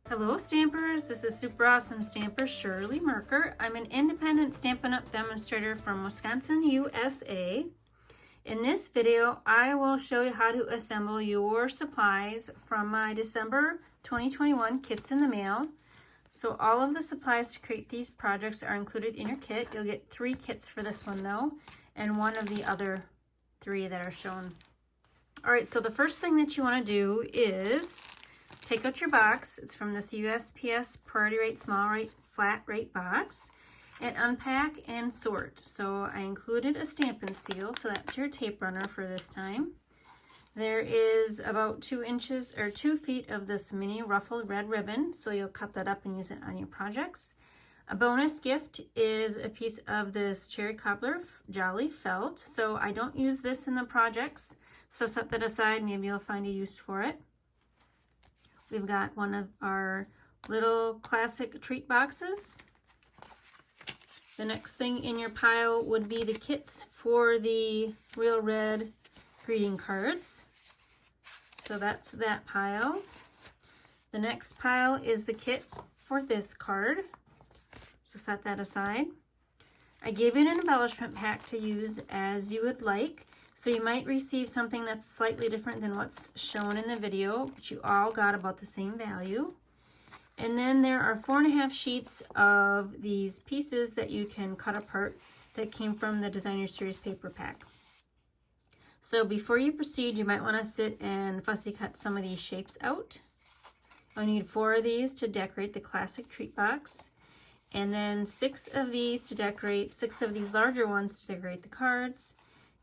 Hello Stampers, this is super awesome stamper Shirley Merker. I'm an independent Stampin' Up! Demonstrator from Wisconsin, USA. In this video, I will show you how to assemble your supplies from my December 2021 Kits in the Mail. So all of the supplies to create these projects are included in your kit. You'll get 3 kits for this one though, and one of the other 3 that are shown. Alright, so the first thing that you want to do is take out your box. It's from this USPS Priority Rate Small Rate Flat Rate box, and unpack and sort. So I included a Stampin' Seal, so that's your tape runner for this time. There is about 2 inches or 2 feet of this mini ruffled red ribbon, so you'll cut that up and use it on your projects. A bonus gift is a piece of this Cherry Cobbler Jolly felt. So I don't use this in the projects, so set that aside, maybe you'll find a use for it. We've got one of our little classic treat boxes. The next thing in your pile would be the kits for the Real Red greeting cards. So that's that pile. The next pile is the kit for this card. So set that aside. I gave you an embellishment pack to use as you would like. So you might receive something that's slightly different than what's shown in the video, but you all got about the same value. And then there are 4.5 sheets of these pieces that you can cut apart that came from the Designer Series paper pack. So before you proceed, you might want to sit and fussy cut some of these shapes out. I need 4 of these to decorate the classic treat box, and then 6 of these to decorate, 6 of these larger ones to decorate the cards,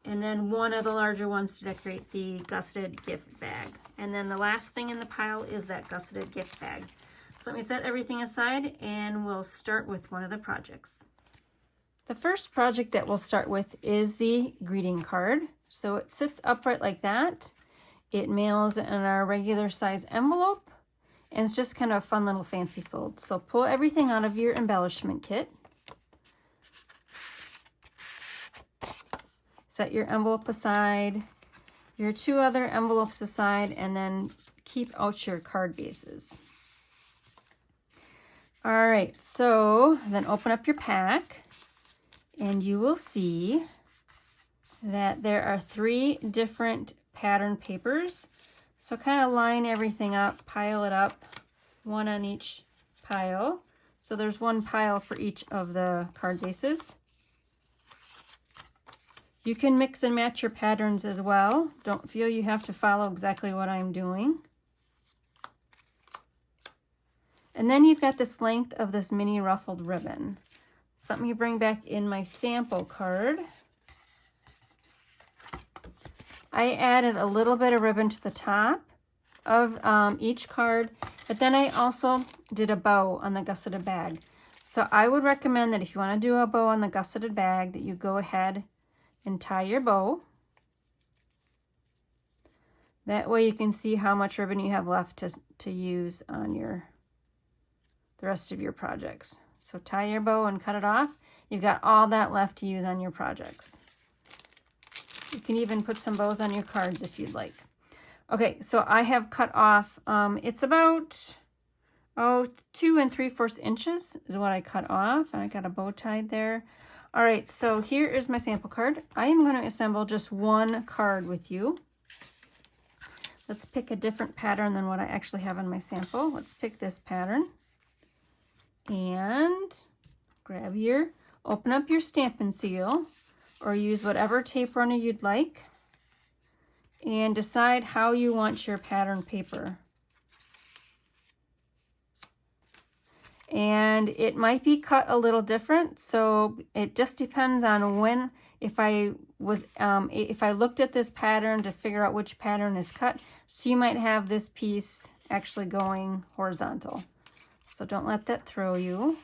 and then 1 of the larger ones to decorate the gusseted gift bag. And then the last thing in the pile is that gusseted gift bag. So let me set everything aside and we'll start with one of the projects. The first project that we'll start with is the greeting card. So it sits upright like that. It mails in our regular size envelope, and it's just kind of a fun little fancy fold. So pull everything out of your embellishment kit. Set your envelope aside, your 2 other envelopes aside, and then keep out your card bases. All right, so then open up your pack, and you will see that there are 3 different pattern papers. So kind of line everything up, pile it up, 1 on each pile. So there's 1 pile for each of the card bases. You can mix and match your patterns as well. Don't feel you have to follow exactly what I'm doing. And then you've got this length of this mini ruffled ribbon. So let me bring back in my sample card. I added a little bit of ribbon to the top of each card, but then I also did a bow on the gusseted bag. So I would recommend that if you want to do a bow on the gusseted bag, that you go ahead and tie your bow. That way you can see how much ribbon you have left to use on the rest of your projects. So tie your bow and cut it off. You've got all that left to use on your projects. You can even put some bows on your cards if you'd like. Okay, so I have cut off, it's about 2 3/4 inches is what I cut off, and I got a bow tied there. All right, so here is my sample card. I am going to assemble just 1 card with you. Let's pick a different pattern than what I actually have in my sample. Let's pick this pattern. And open up your Stampin' Seal, or use whatever tape runner you'd like, and decide how you want your pattern paper. And it might be cut a little different, so it just depends on when, if I looked at this pattern to figure out which pattern is cut. So you might have this piece actually going horizontal. So don't let that throw you.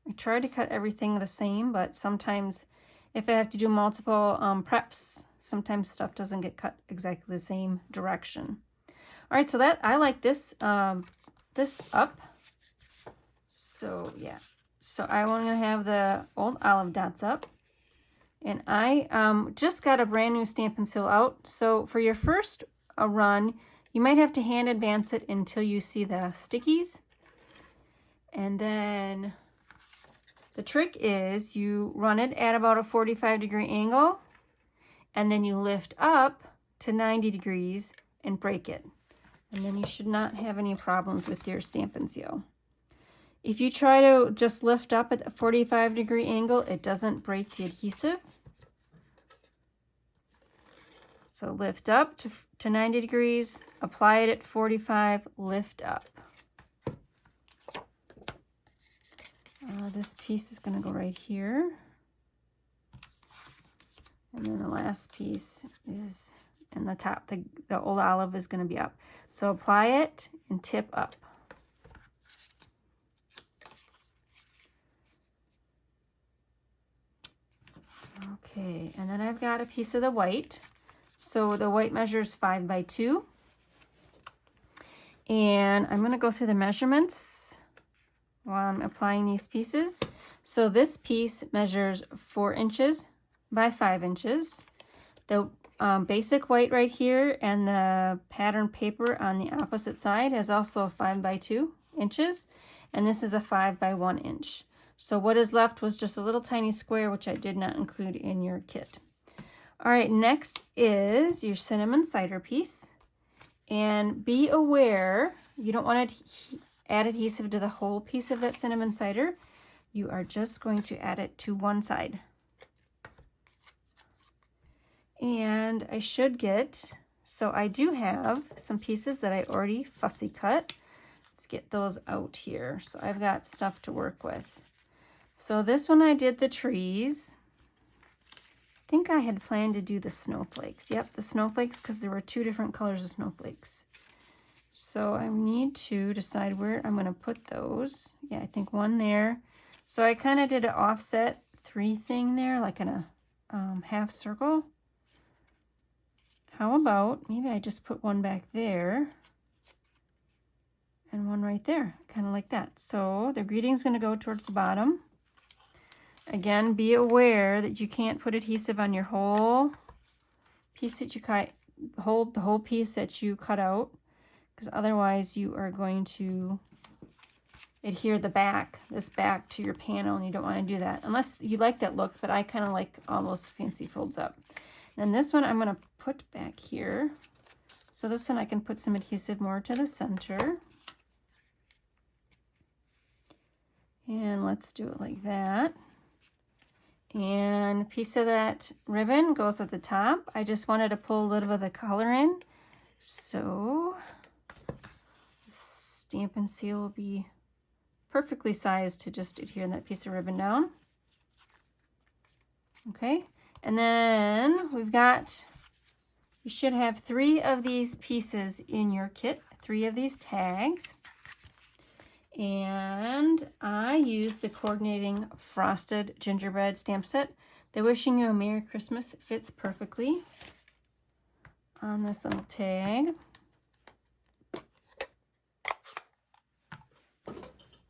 I try to cut everything the same, but sometimes if I have to do multiple preps, sometimes stuff doesn't get cut exactly the same direction. All right, so that I like this this up. So yeah, so I want to have the old olive dots up, and I just got a brand new Stampin' Seal out. So for your first run, you might have to hand advance it until you see the stickies. And then the trick is you run it at about a 45-degree angle, and then you lift up to 90 degrees and break it. And then you should not have any problems with your Stampin' Seal. If you try to just lift up at a 45-degree angle, it doesn't break the adhesive. So lift up to 90 degrees, apply it at 45, lift up. This piece is going to go right here. And then the last piece is in the top. The old olive is going to be up. So apply it and tip up. Okay, and then I've got a piece of the white. So the white measures 5 by 2. And I'm going to go through the measurements while I'm applying these pieces. So this piece measures 4 inches by 5 inches. The basic white right here and the pattern paper on the opposite side is also 5 by 2 inches. And this is a 5 by 1 inch. So what is left was just a little tiny square, which I did not include in your kit. All right, next is your cinnamon cider piece. And be aware, you don't want to add adhesive to the whole piece of that cinnamon cider. You are just going to add it to one side. And I should get, so I do have some pieces that I already fussy cut. Let's get those out here. So I've got stuff to work with. So this one I did the trees. I think I had planned to do the snowflakes. Yep, the snowflakes, because there were 2 different colors of snowflakes. So I need to decide where I'm going to put those. Yeah, I think one there. So I kind of did an offset 3 thing there, like in a half circle. How about maybe I just put one back there and one right there, kind of like that. So the greeting's going to go towards the bottom. Again, be aware that you can't put adhesive on your whole piece that you cut, the whole piece that you cut out, because otherwise you are going to adhere this back to your panel, and you don't want to do that unless you like that look. But I kind of like all those fancy folds up. And this one I'm going to put back here. So this one I can put some adhesive more to the center. And let's do it like that. And a piece of that ribbon goes at the top. I just wanted to pull a little bit of the color in. So the Stampin' Seal will be perfectly sized to just adhere that piece of ribbon down. Okay, and then we've got, you should have 3 of these pieces in your kit, 3 of these tags. And I used the coordinating frosted gingerbread stamp set. The Wishing You a Merry Christmas fits perfectly on this little tag.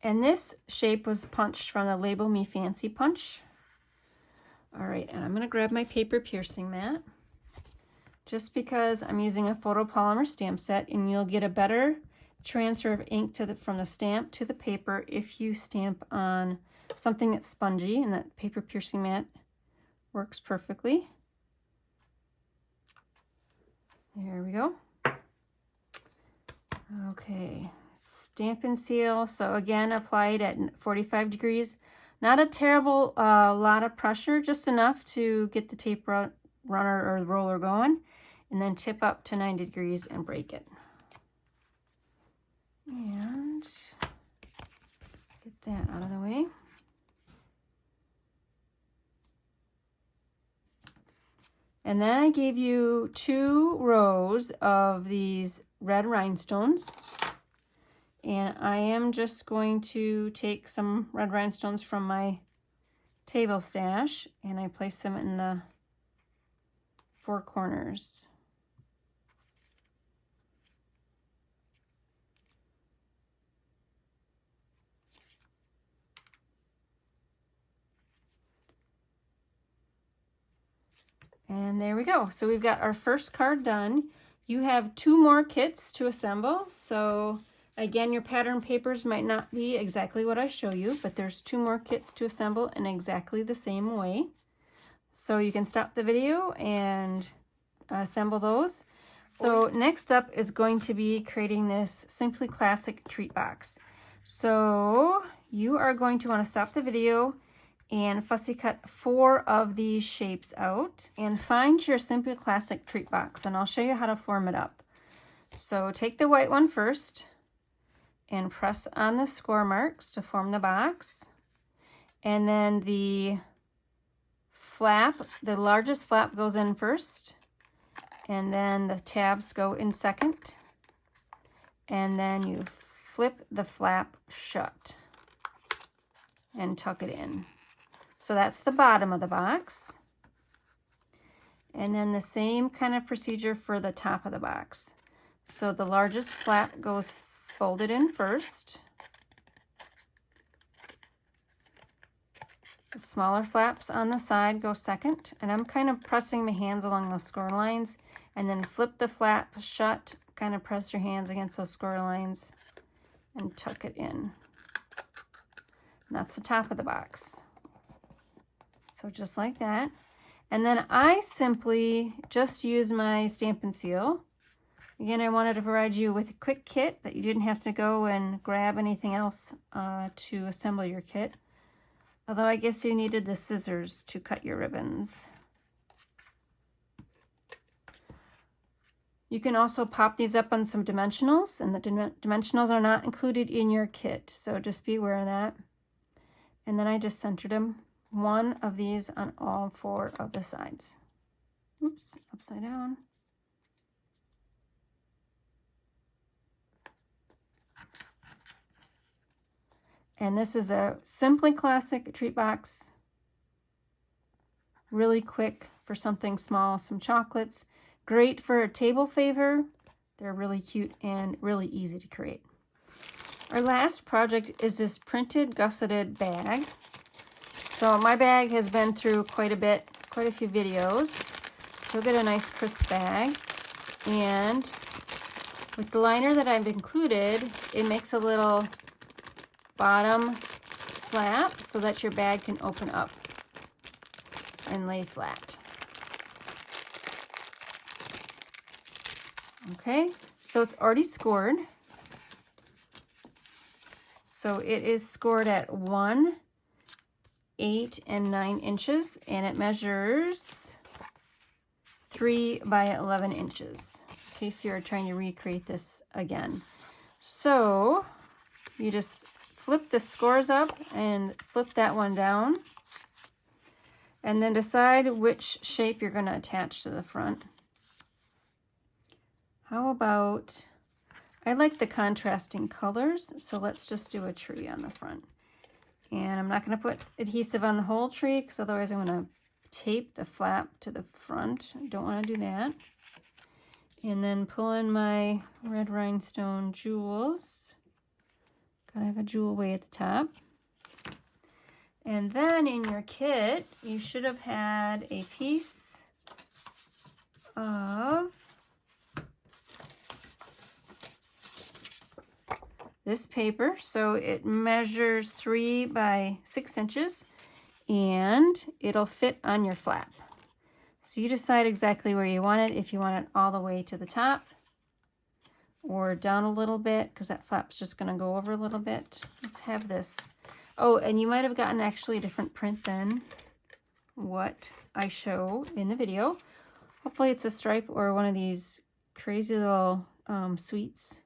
And this shape was punched from the Label Me Fancy punch. All right, and I'm going to grab my paper piercing mat, just because I'm using a photopolymer stamp set, and you'll get a better transfer of ink from the stamp to the paper if you stamp on something that's spongy, and that paper piercing mat works perfectly. There we go. Okay, Stampin' Seal. So again, applied at 45 degrees. Not a terrible lot of pressure, just enough to get the tape runner or the roller going, and then tip up to 90 degrees and break it. And get that out of the way. And then I gave you 2 rows of these red rhinestones. And I am just going to take some red rhinestones from my table stash, and I place them in the 4 corners. And there we go. So we've got our first card done. You have 2 more kits to assemble. So Again, your pattern papers might not be exactly what I show you, but there's 2 more kits to assemble in exactly the same way. So you can stop the video and assemble those. So next up is going to be creating this Simply Classic treat box. So you are going to want to stop the video and fussy cut 4 of these shapes out and find your Simply Classic treat box, and I'll show you how to form it up. So take the white one first and press on the score marks to form the box, and then the flap, the largest flap goes in first, and then the tabs go in second, and then you flip the flap shut and tuck it in. So that's the bottom of the box. And then the same kind of procedure for the top of the box. So the largest flap goes folded in first. The smaller flaps on the side go second, and I'm kind of pressing my hands along those score lines, and then flip the flap shut, kind of press your hands against those score lines and tuck it in. And that's the top of the box. So just like that. And then I simply just use my Stampin' Seal. Again, I wanted to provide you with a quick kit that you didn't have to go and grab anything else to assemble your kit. Although I guess you needed the scissors to cut your ribbons. You can also pop these up on some dimensionals, and the dimensionals are not included in your kit, so just be aware of that. And then I just centered them, 1 of these on all 4 of the sides. Oops, upside down. And this is a Simply Classic treat box. Really quick for something small, some chocolates. Great for a table favor. They're really cute and really easy to create. Our last project is this printed gusseted bag. So my bag has been through quite a few videos. So get a nice crisp bag. And with the liner that I've included, it makes a little bottom flap so that your bag can open up and lay flat. Okay, so it's already scored. So it is scored at 1, 8, and 9 inches, and it measures 3 by 11 inches, in case you're trying to recreate this again. So you just flip the scores up and flip that one down, and then decide which shape you're going to attach to the front. How about, I like the contrasting colors, so let's just do a tree on the front. And I'm not going to put adhesive on the whole tree, because otherwise I'm going to tape the flap to the front. I don't want to do that. And then pull in my red rhinestone jewels. Gotta have a jewel way at the top. And then in your kit, you should have had a piece of this paper. So it measures 3 by 6 inches, and it'll fit on your flap. So you decide exactly where you want it, if you want it all the way to the top or down a little bit, because that flap's just going to go over a little bit. Let's have this. Oh, and you might have gotten actually a different print than what I show in the video. Hopefully it's a stripe or one of these crazy little sweets.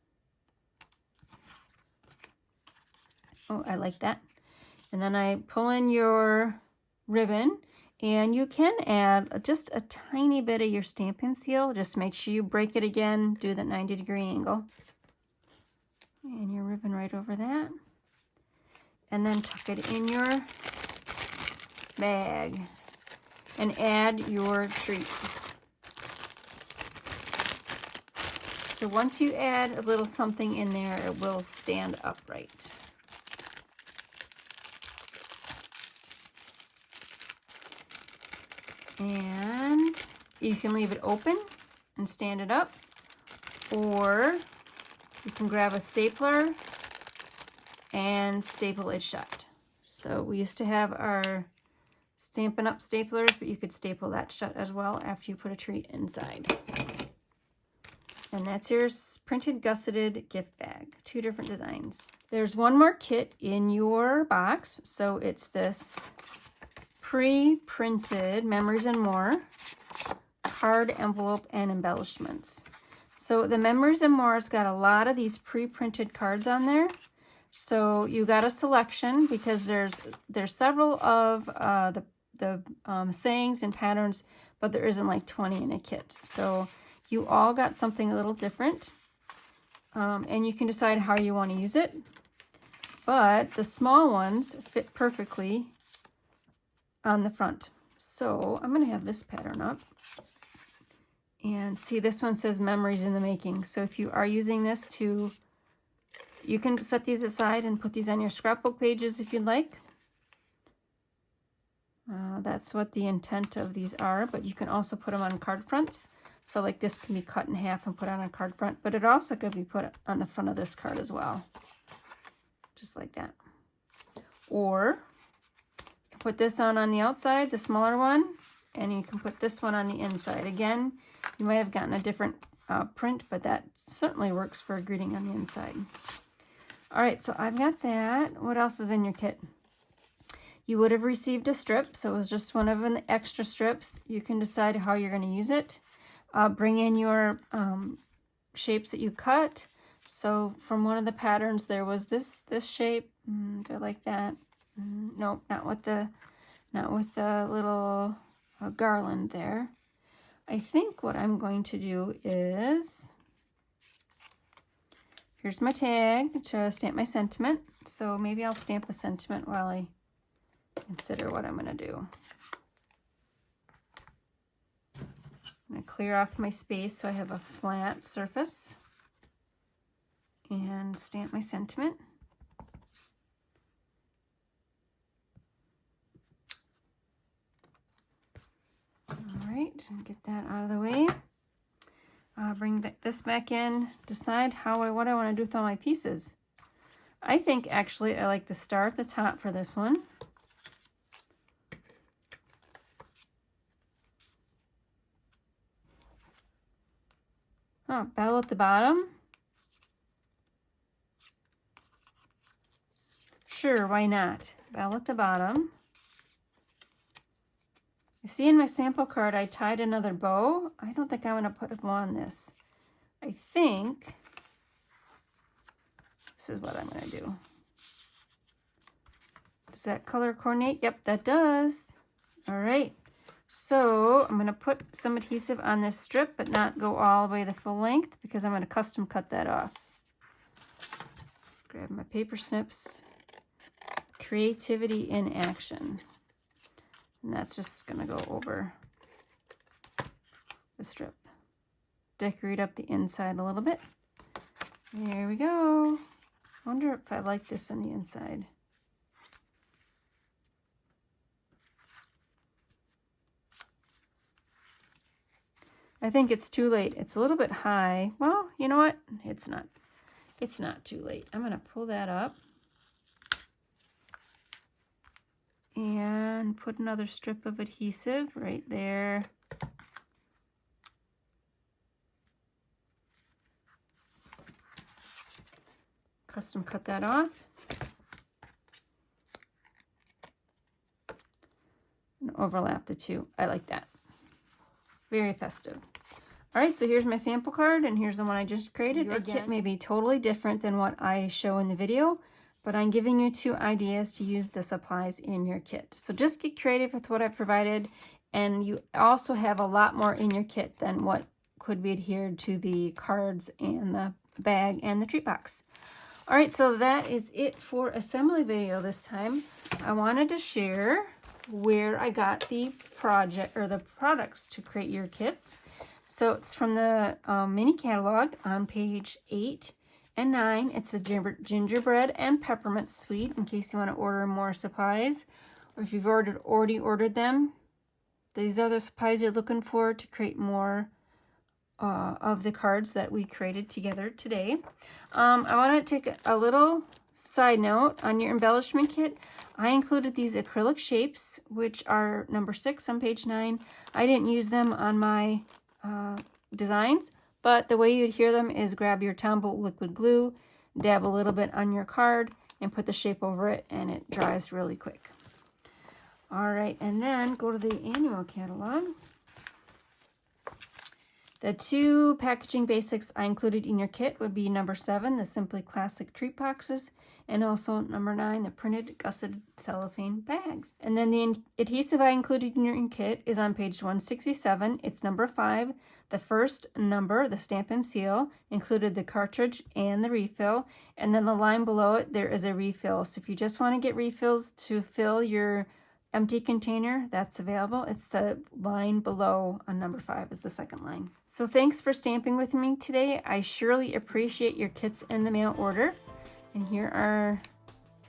Oh, I like that. And then I pull in your ribbon, and you can add just a tiny bit of your Stampin' Seal. Just make sure you break it again, do the 90-degree angle. And your ribbon right over that. And then tuck it in your bag and add your treat. So once you add a little something in there, it will stand upright. And you can leave it open and stand it up, or you can grab a stapler and staple it shut. So we used to have our Stampin' Up! Staplers, but you could staple that shut as well after you put a treat inside. And that's your printed gusseted gift bag. 2 different designs. There's one more kit in your box. So it's this pre-printed Memories and More card, envelope, and embellishments. So the Memories and More's got a lot of these pre-printed cards on there. So you got a selection because there's several of the sayings and patterns, but there isn't like 20 in a kit. So you all got something a little different, and you can decide how you want to use it. But the small ones fit perfectly on the front. So I'm going to have this pattern up. And see, this one says Memories in the Making. So if you are using this to, you can set these aside and put these on your scrapbook pages if you'd like. That's what the intent of these are, but you can also put them on card fronts. So like this can be cut in half and put on a card front, but it also could be put on the front of this card as well. Just like that. Or you can put this on the outside, the smaller one, and you can put this one on the inside. Again, you might have gotten a different print, but that certainly works for a greeting on the inside. All right, so I've got that. What else is in your kit? You would have received a strip, so it was just one of the extra strips. You can decide how you're going to use it. Bring in your shapes that you cut. So from one of the patterns, there was this shape. Do I like that? Nope, not with the little garland there. I think what I'm going to do is, here's my tag to stamp my sentiment. So maybe I'll stamp a sentiment while I consider what I'm going to do. I'm going to clear off my space so I have a flat surface and stamp my sentiment. All right, and get that out of the way. Bring this back in, decide what I want to do with all my pieces. I think actually I like the star at the top for this one. Oh, bell at the bottom. Sure, why not? Bell at the bottom. You see in my sample card I tied another bow. I don't think I want to put a bow on this. I think this is what I'm going to do. Does that color coordinate? Yep, that does. All right. So I'm going to put some adhesive on this strip, but not go all the way the full length because I'm going to custom cut that off. Grab my paper snips. Creativity in action. And that's just going to go over the strip. Decorate up the inside a little bit. There we go. I wonder if I like this on the inside. I think it's too late. It's a little bit high. Well, you know what? It's not. It's not too late. I'm going to pull that up and put another strip of adhesive right there. Custom cut that off. And overlap the two. I like that. Very festive. All right, so here's my sample card, and here's the one I just created. Your kit may be totally different than what I show in the video, but I'm giving you 2 ideas to use the supplies in your kit. So just get creative with what I provided, and you also have a lot more in your kit than what could be adhered to the cards and the bag and the treat box. All right, so that is it for assembly video this time. I wanted to share where I got the project or the products to create your kits. So it's from the mini catalog on page 8 and 9. It's the gingerbread and peppermint suite in case you want to order more supplies, or if you've already ordered them. These are the supplies you're looking for to create more of the cards that we created together today. I want to take a little side note on your embellishment kit. I included these acrylic shapes, which are number 6 on page 9. I didn't use them on my designs, but the way you adhere them is grab your Tombow liquid glue, dab a little bit on your card, and put the shape over it, and it dries really quick. All right, and then go to the annual catalog. The 2 packaging basics I included in your kit would be number 7, the Simply Classic treat boxes, and also number 9, the printed gusseted cellophane bags. And then the adhesive I included in your kit is on page 167. It's number 5. The first number, the stamp and seal, included the cartridge and the refill. And then the line below it, there is a refill. So if you just want to get refills to fill your empty container, that's available. It's the line below on number 5 is the second line. So thanks for stamping with me today. I surely appreciate your kits in the mail order. And here are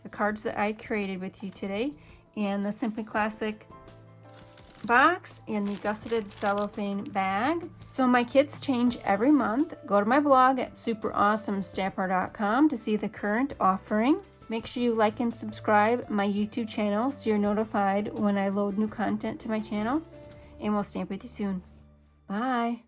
the cards that I created with you today, and the Simply Classic box and the gusseted cellophane bag. So my kits change every month. Go to my blog at superawesomestamper.com to see the current offering. Make sure you like and subscribe my YouTube channel so you're notified when I load new content to my channel. And we'll stamp with you soon. Bye.